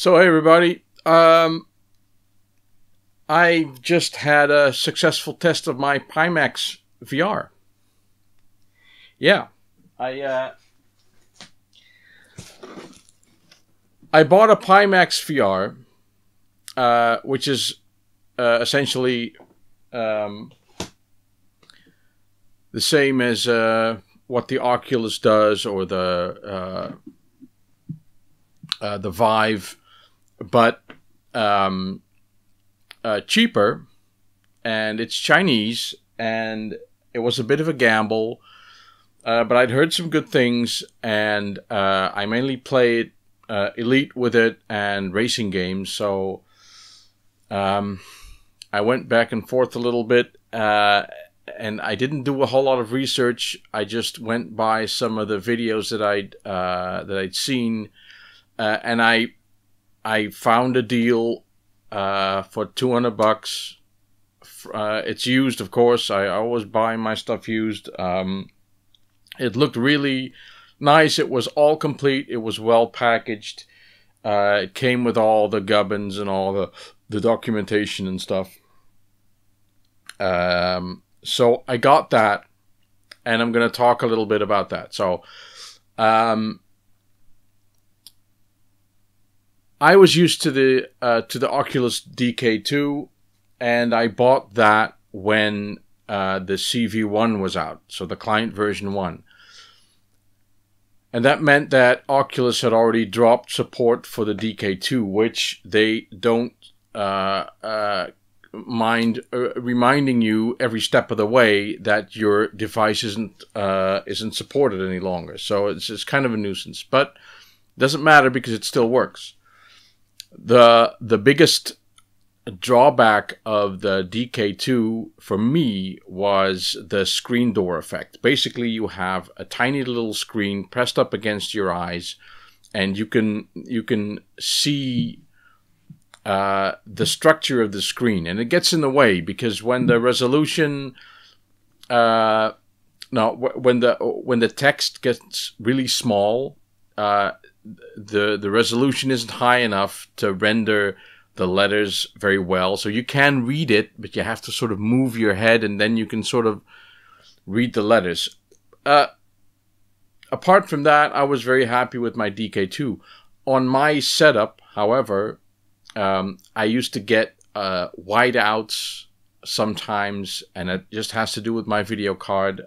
So hey everybody, I just had a successful test of my PiMax VR. Yeah, I bought a PiMax VR, which is essentially the same as what the Oculus does or the Vive, but cheaper, and it's Chinese, and it was a bit of a gamble, but I'd heard some good things, and I mainly played Elite with it and racing games, so I went back and forth a little bit, and I didn't do a whole lot of research. I just went by some of the videos that I'd seen, and I found a deal for $200. It's used, of course. I always buy my stuff used. It looked really nice. It was all complete. It was well packaged. It came with all the gubbins and all the documentation and stuff. So I got that, and I'm going to talk a little bit about that. So I was used to the Oculus DK2, and I bought that when the CV1 was out, so the client version 1. And that meant that Oculus had already dropped support for the DK2, which they don't mind reminding you every step of the way that your device isn't supported any longer. So it's kind of a nuisance, but it doesn't matter because it still works. The biggest drawback of the DK2 for me was the screen door effect. Basically, you have a tiny little screen pressed up against your eyes, and you can see the structure of the screen, and it gets in the way because when the resolution, when the text gets really small, the resolution isn't high enough to render the letters very well. So you can read it, but you have to sort of move your head, and then you can sort of read the letters. Apart from that, I was very happy with my DK2. On my setup, however, I used to get whiteouts sometimes, and it just has to do with my video card.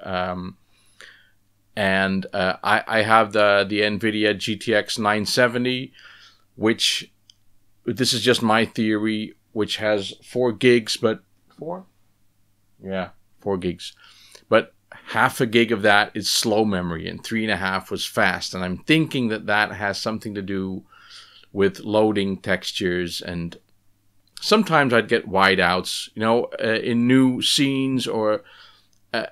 And I have the NVIDIA GTX 970, which, this is just my theory, which has 4 gigs, but 4? Yeah, 4 gigs. But half a gig of that is slow memory, and 3.5 was fast. And I'm thinking that that has something to do with loading textures, and sometimes I'd get whiteouts, you know, in new scenes, or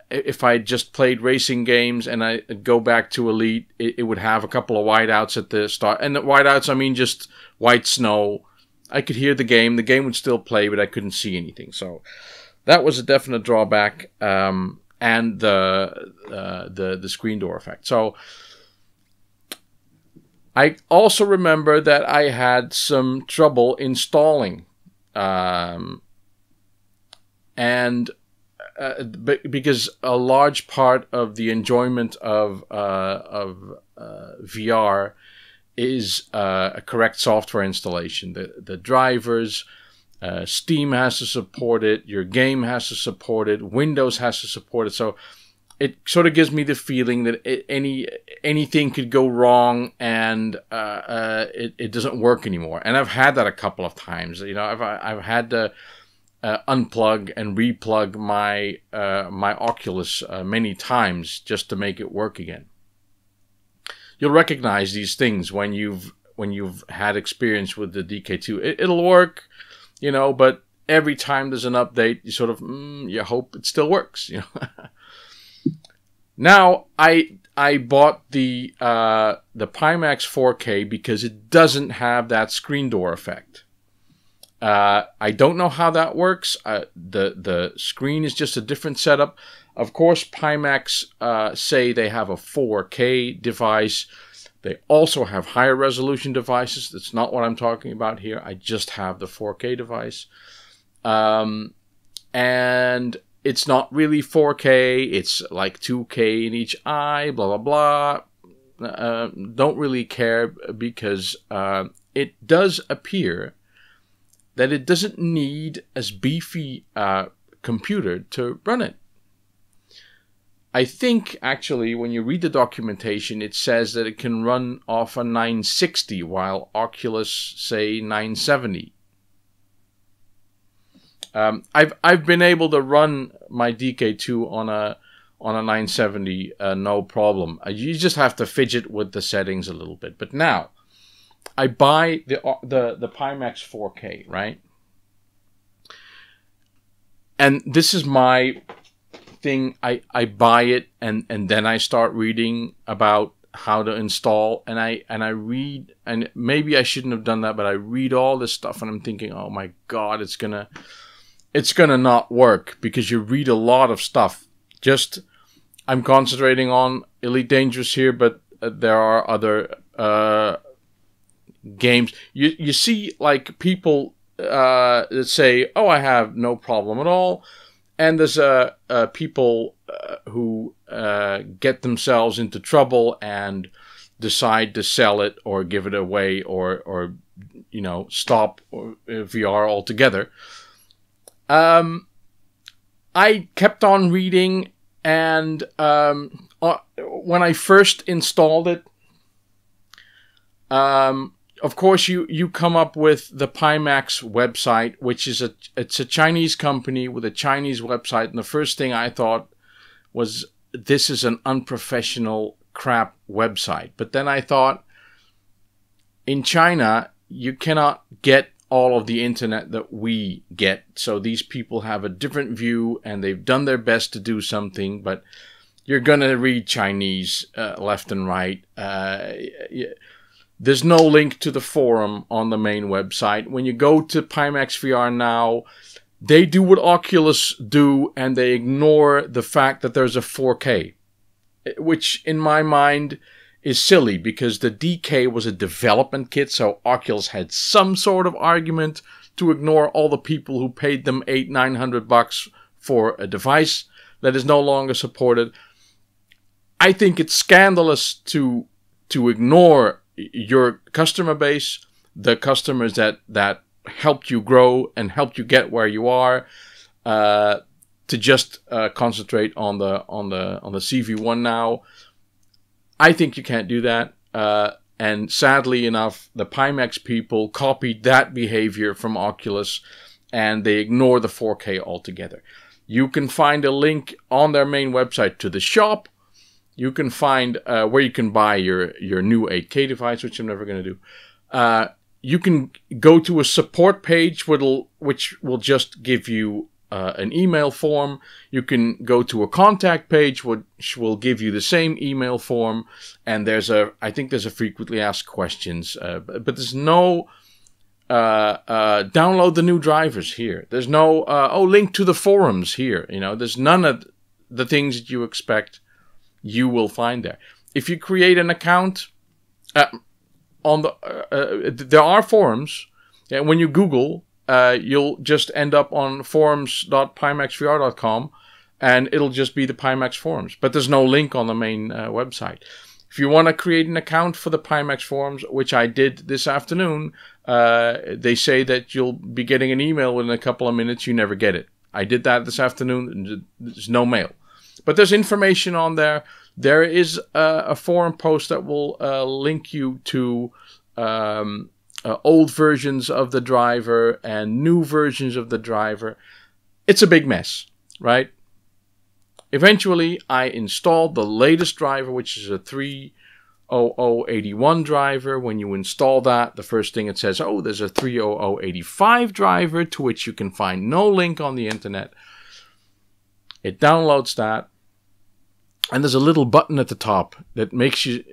if I just played racing games and I'd go back to Elite, it would have a couple of whiteouts at the start. And the whiteouts, I mean just white snow. I could hear the game would still play, but I couldn't see anything. So that was a definite drawback, and the screen door effect. So I also remember that I had some trouble installing, because a large part of the enjoyment of VR is a correct software installation. The drivers, Steam has to support it, your game has to support it, Windows has to support it. So it sort of gives me the feeling that anything could go wrong, and it doesn't work anymore. And I've had that a couple of times. You know, I've had to unplug and replug my my Oculus many times just to make it work again. You'll recognize these things when you've had experience with the DK2. It'll work, you know, but every time there's an update, you sort of you hope it still works, you know. Now I bought the PiMax4k because it doesn't have that screen door effect. I don't know how that works. The screen is just a different setup. Of course, PiMax say they have a 4K device, They also have higher resolution devices. That's not what I'm talking about here. I just have the 4K device. And it's not really 4K. It's like 2K in each eye, blah, blah, blah. Don't really care because it does appear that it doesn't need as beefy computer to run it. I think, actually, when you read the documentation, it says that it can run off a 960, while Oculus say 970. I've been able to run my DK2 on a 970 no problem. You just have to fidget with the settings a little bit. But now, I buy the PiMax4k, right? And this is my thing. I buy it and then I start reading about how to install, and I read, and maybe I shouldn't have done that, but I read all this stuff and I'm thinking, oh my god, it's gonna not work, because you read a lot of stuff. Just, I'm concentrating on Elite Dangerous here, but there are other games. You see, like, people that say, oh, I have no problem at all. And there's people who get themselves into trouble and decide to sell it or give it away or you know, stop VR altogether. I kept on reading, and when I first installed it, of course, you come up with the PiMax website, which is it's a Chinese company with a Chinese website. And the first thing I thought was, this is an unprofessional crap website. But then I thought, in China, you cannot get all of the internet that we get. So these people have a different view, and they've done their best to do something. But you're going to read Chinese left and right. There's no link to the forum on the main website. When you go to PiMax VR now, they do what Oculus do, and they ignore the fact that there's a 4K, which in my mind is silly, because the DK was a development kit, so Oculus had some sort of argument to ignore all the people who paid them $800-900 for a device that is no longer supported. I think it's scandalous to ignore your customer base, the customers that helped you grow and helped you get where you are, to just concentrate on the CV1 now. I think you can't do that. And sadly enough, the PiMax people copied that behavior from Oculus, and they ignore the 4K altogether. You can find a link on their main website to the shop. You can find where you can buy your new 8K device, which I'm never going to do. You can go to a support page, which will just give you an email form. You can go to a contact page, which will give you the same email form. And I think there's a frequently asked questions. But there's no download the new drivers here. There's no link to the forums here. You know, there's none of the things that you expect. You will find there. If you create an account on there are forums, and when you Google, you'll just end up on forums.pimaxvr.com, and it'll just be the PiMax forums. But there's no link on the main website. If you want to create an account for the PiMax forums, which I did this afternoon, they say that you'll be getting an email within a couple of minutes. You never get it. I did that this afternoon, and there's no mail. But there's information on there. There is a forum post that will link you to old versions of the driver and new versions of the driver. It's a big mess, right? Eventually, I installed the latest driver, which is a 30081 driver. When you install that, the first thing it says, oh, there's a 30085 driver, to which you can find no link on the internet. It downloads that. And there's a little button at the top that makes you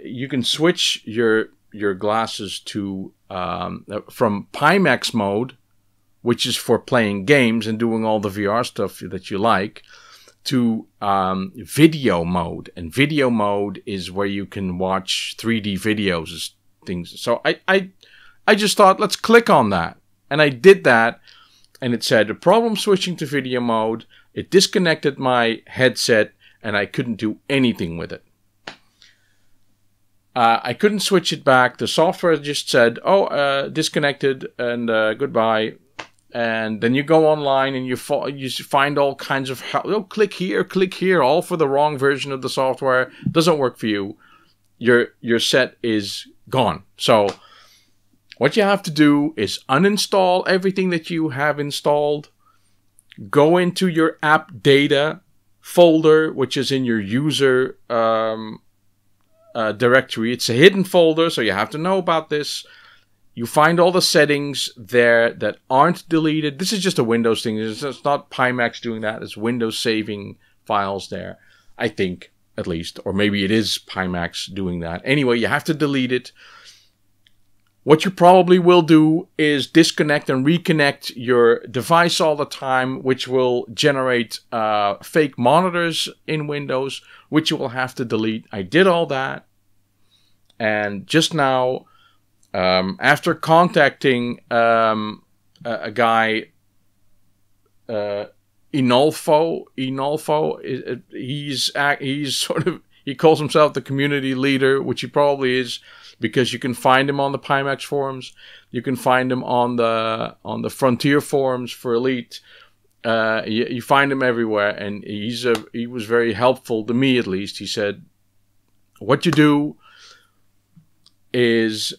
you can switch your glasses to from PiMax mode, which is for playing games and doing all the VR stuff that you like, to video mode, and video mode is where you can watch 3D videos and things. So I just thought, let's click on that, and I did that, and it said, a problem switching to video mode. It disconnected my headset, and I couldn't do anything with it. I couldn't switch it back. The software just said, oh, disconnected, and goodbye. And then you go online and you find all kinds of, oh, click here, all for the wrong version of the software. Doesn't work for you. Your set is gone. So what you have to do is uninstall everything that you have installed. Go into your app data folder, which is in your user directory. It's a hidden folder, so you have to know about this. You find all the settings there that aren't deleted. This is just a Windows thing. It's not PiMax doing that. It's Windows saving files there, I think, at least. Or maybe it is PiMax doing that. Anyway, you have to delete it. What you probably will do is disconnect and reconnect your device all the time, which will generate fake monitors in Windows, which you will have to delete. I did all that. And just now, after contacting a guy, Inolfo, he's sort of, he calls himself the community leader, which he probably is, because you can find him on the PiMax forums, you can find him on the Frontier forums for Elite. You find him everywhere, and he was very helpful to me, at least. He said, what you do is,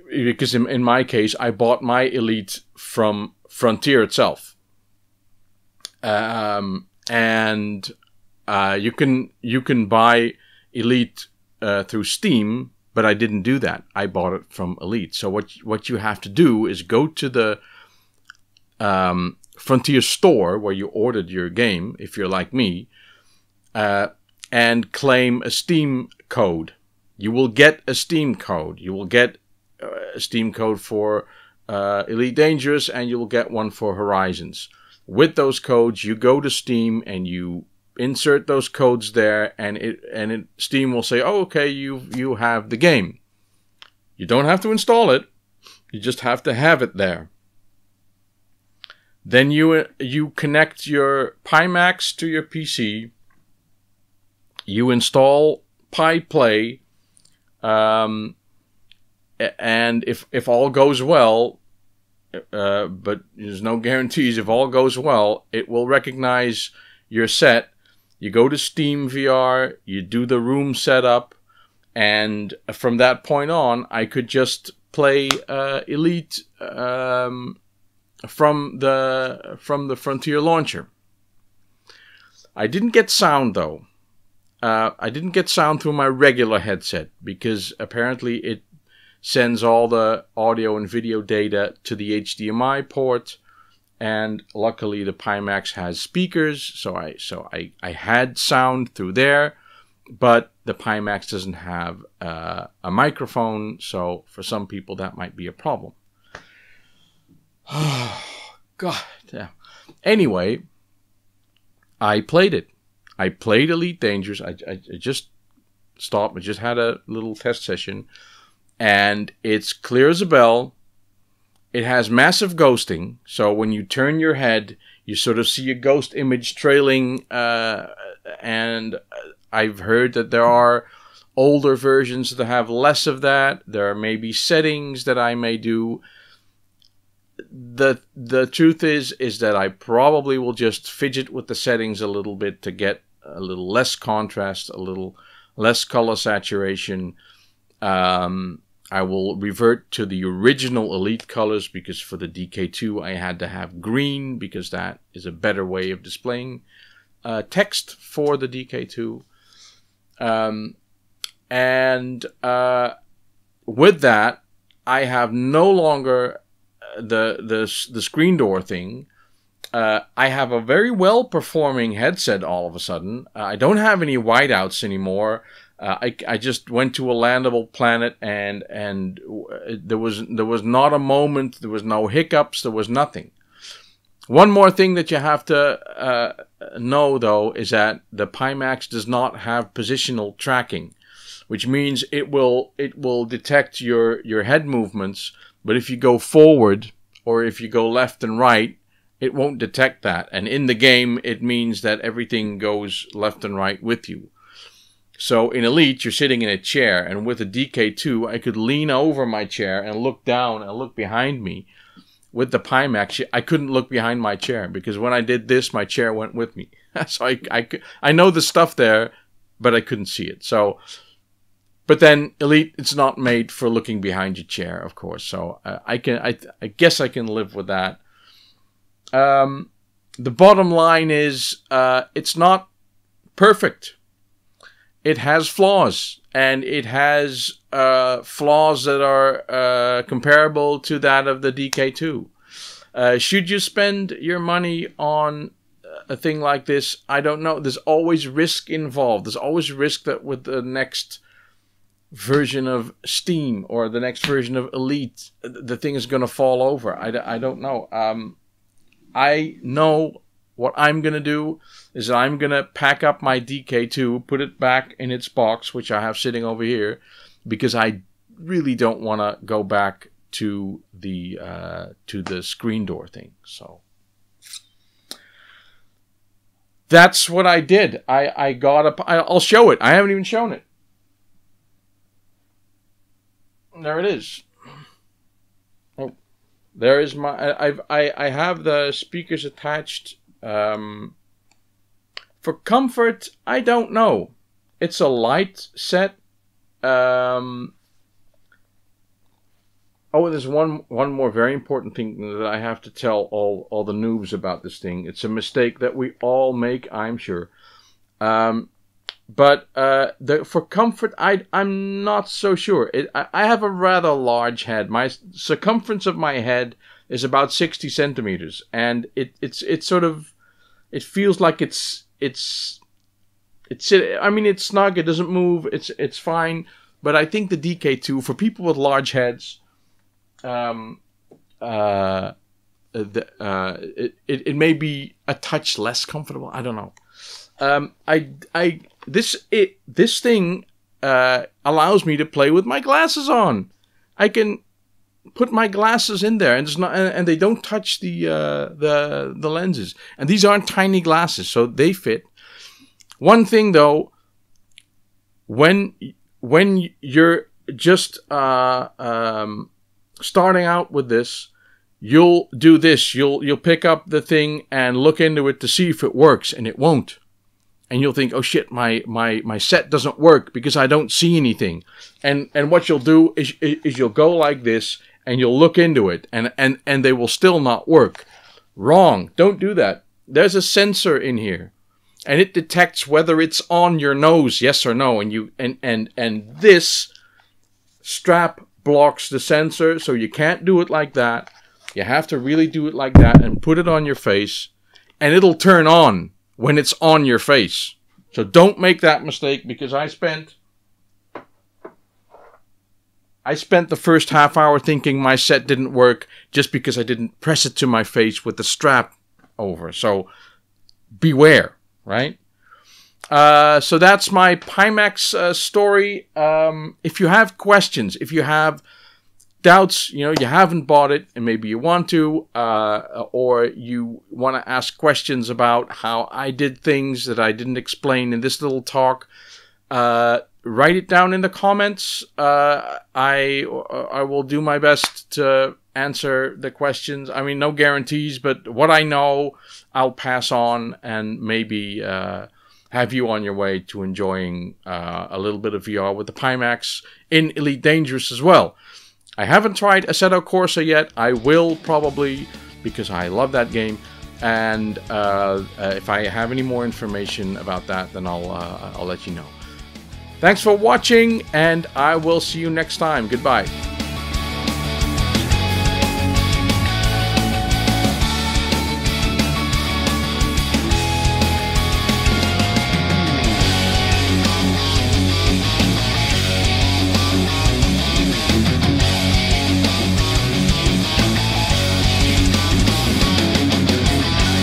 because in my case, I bought my Elite from Frontier itself. And you can buy Elite through Steam, but I didn't do that. I bought it from Elite. So what you have to do is go to the Frontier store where you ordered your game, if you're like me, and claim a Steam code. You will get a Steam code. You will get a Steam code for Elite Dangerous, and you will get one for Horizons. With those codes, you go to Steam and you insert those codes there, and Steam will say, "Oh, okay, you have the game." You don't have to install it; you just have to have it there. Then you connect your PiMax to your PC. You install PiPlay, and if all goes well. But there's no guarantees. If all goes well, it will recognize your set. You go to Steam VR, you do the room setup, and from that point on, I could just play Elite from the Frontier launcher. I didn't get sound though. I didn't get sound through my regular headset because apparently it sends all the audio and video data to the HDMI port, and luckily the PiMax has speakers, so I had sound through there, but the PiMax doesn't have a microphone, so for some people that might be a problem. Oh, God. Yeah. Anyway, I played it. I played Elite Dangerous. I just stopped. I just had a little test session. And it's clear as a bell. It has massive ghosting. So when you turn your head, you sort of see a ghost image trailing. And I've heard that there are older versions that have less of that. There may be settings that I may do. The truth is that I probably will just fidget with the settings a little bit to get a little less contrast, a little less color saturation. I will revert to the original Elite colors because for the DK2 I had to have green because that is a better way of displaying text for the DK2. With that, I have no longer the screen door thing. I have a very well performing headset all of a sudden. I don't have any whiteouts anymore. I just went to a landable planet and there was not a moment, there was no hiccups, there was nothing. One more thing that you have to know, though, is that the PiMax does not have positional tracking, which means it will detect your head movements, but if you go forward or if you go left and right, it won't detect that. And in the game, it means that everything goes left and right with you. So in Elite, you're sitting in a chair, and with a DK2, I could lean over my chair and look down and look behind me. With the PiMax, I couldn't look behind my chair, because when I did this, my chair went with me. So I know the stuff there, but I couldn't see it. So, but then Elite, it's not made for looking behind your chair, of course. So I guess I can live with that. The bottom line is, it's not perfect. It has flaws, and it has flaws that are comparable to that of the DK2. Should you spend your money on a thing like this? I don't know. There's always risk involved. There's always risk that with the next version of Steam or the next version of Elite, the thing is going to fall over. I don't know. I know what I'm going to do is that I'm going to pack up my DK2, put it back in its box, which I have sitting over here, because I really don't want to go back to the screen door thing. So that's what I did. I got up. I'll show it. I haven't even shown it. There it is. Oh, there is my. I have the speakers attached. For comfort, I don't know. It's a light set. Oh, there's one more very important thing that I have to tell all the noobs about this thing. It's a mistake that we all make, I'm sure. But for comfort, I'm not so sure. I have a rather large head. My circumference of my head is about 60 centimeters, and it's sort of, it feels like it's I mean, it's snug. It doesn't move. It's fine. But I think the DK2 for people with large heads, it may be a touch less comfortable. I don't know. This thing allows me to play with my glasses on. I can put my glasses in there, and it's not, and they don't touch the lenses. And these aren't tiny glasses, so they fit. One thing though, when you're just starting out with this, you'll do this. You'll pick up the thing and look into it to see if it works, and it won't. And you'll think, oh shit, my set doesn't work because I don't see anything. And what you'll do is you'll go like this, and you'll look into it, and they will still not work. Wrong. Don't do that. There's a sensor in here, and it detects whether it's on your nose, yes or no. And this strap blocks the sensor, so you can't do it like that. You have to really do it like that and put it on your face, and it'll turn on when it's on your face. So don't make that mistake, because I spent the first half hour thinking my set didn't work just because I didn't press it to my face with the strap over. So beware, right? So that's my PiMax story. If you have questions, if you have doubts, you haven't bought it and maybe you want to, or you want to ask questions about how I did things that I didn't explain in this little talk, write it down in the comments. I will do my best to answer the questions. I mean, no guarantees, but what I know, I'll pass on, and maybe have you on your way to enjoying a little bit of VR with the PiMax in Elite Dangerous as well. I haven't tried Assetto Corsa yet. I will probably, because I love that game. And if I have any more information about that, then I'll let you know. Thanks for watching, and I will see you next time. Goodbye.